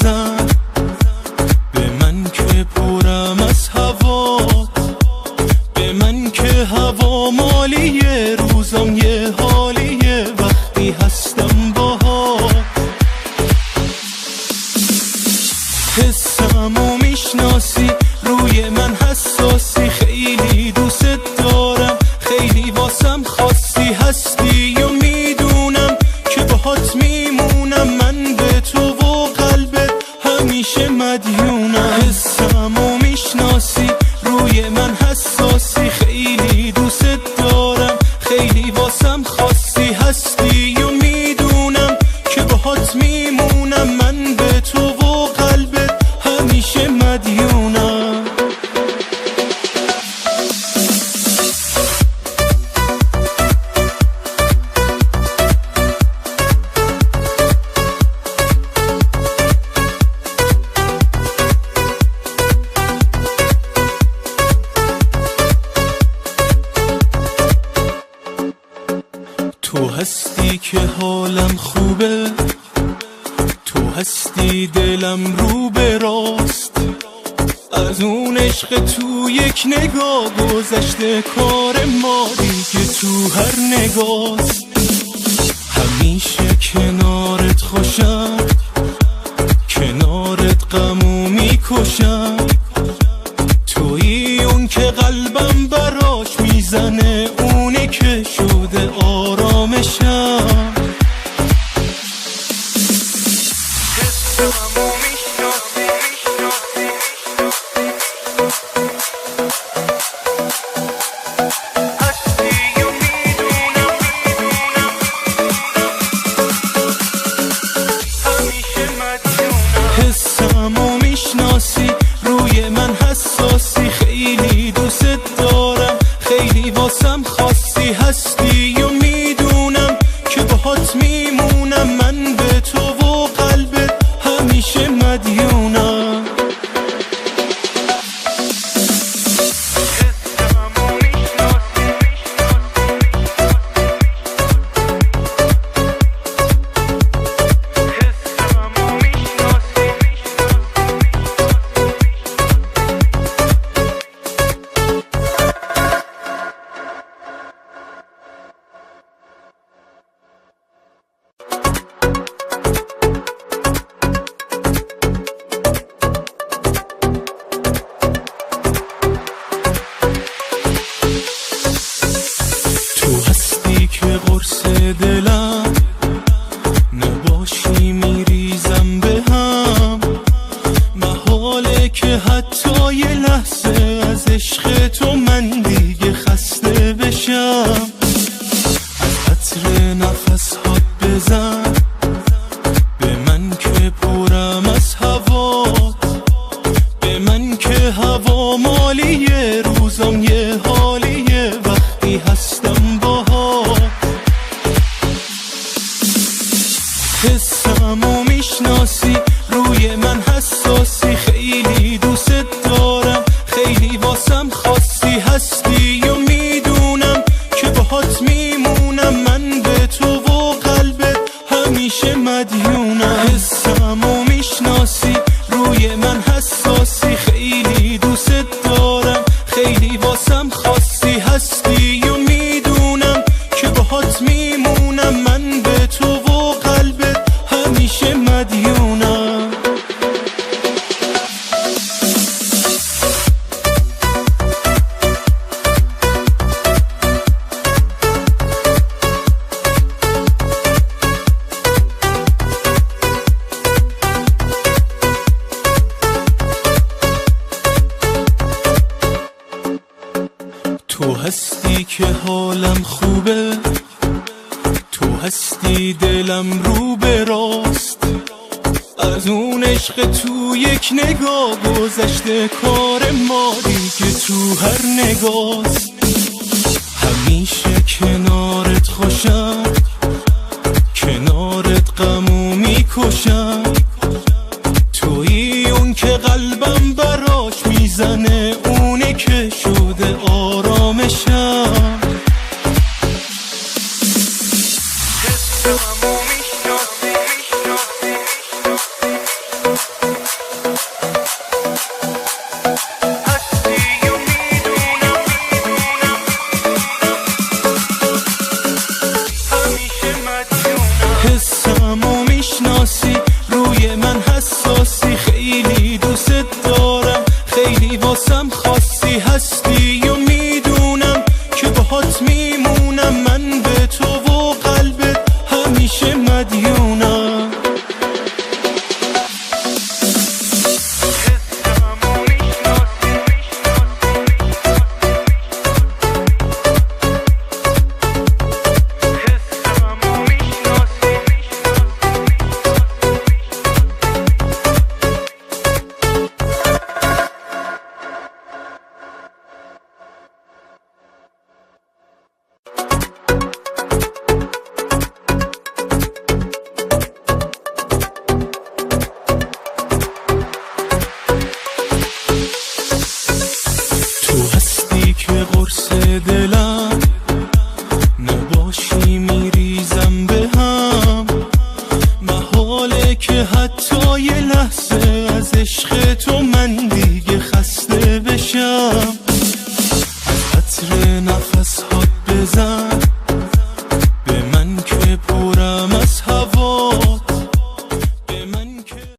بزن به من که پرم از هوا، به من که هوا مالیه، روزم یه حالیه وقتی هستم باهات. حسمو میشناسی، روی من حساسی، خیلی دوست دارم، خیلی واسم خاصی هستی و میدونم که باهات میمونم، من به تو و قلبت همیشه مدیونم. حسمو میشناسی، روی من حساسی، خیلی دوست دارم، خیلی واسم خاصی هستی و میدونم که باهات میمونم، من به تو و قلبت همیشه مدیونم. تو هستی که حالم خوبه، تو هستی دلم رو به راست، از اون عشق تو یک نگاه گذشته کار ما دیگه تو هر نگاست. همیشه کنارت خوشم، کنارت غمو میکشم، تویی اون که قلبم براش میزنه، اونی که شده آرامشم. حسمو میشناسی، روی من حساسی، خیلی دوست دارم، خیلی واسم خاصی هستی و میدونم که باهات میمونم، من به تو و قلبت همیشه مدیونم. قرص دلم نباشی میریزم به هم، محاله که حتی یه لحظه از عشق تو من دیگه خسته بشم. از عطر نفس هات بزن به من که پرم از هوا، به من که هوا مالیه، روزم یه حالیه وقتی هستم باهات. حسمو میشناسی، روی من حساسی، خیلی دوست دارم، خیلی واسم خاصی هستی و میدونم که باهات میمونم، من به تو و قلبت همیشه مدیونم. حسمو میشناسی، روی من حساسی، خیلی دوست دارم، خیلی واسم خاصی هستی و میدونم که باهات میمونم، من به تو و قلبت همیشه مدیونم. تو هستی که حالم خوبه، تو هستی دلم رو به راست، از اون عشق تو یک نگاه گذشته کار ما دیگه تو هر نگاست. همیشه کنارت خوشم، کنارت غمو میکشم، تویی اون که قلبم براش میزنه، اونی که شده آرامشم. حسمو میشناسی یه لحظه از عشق تو من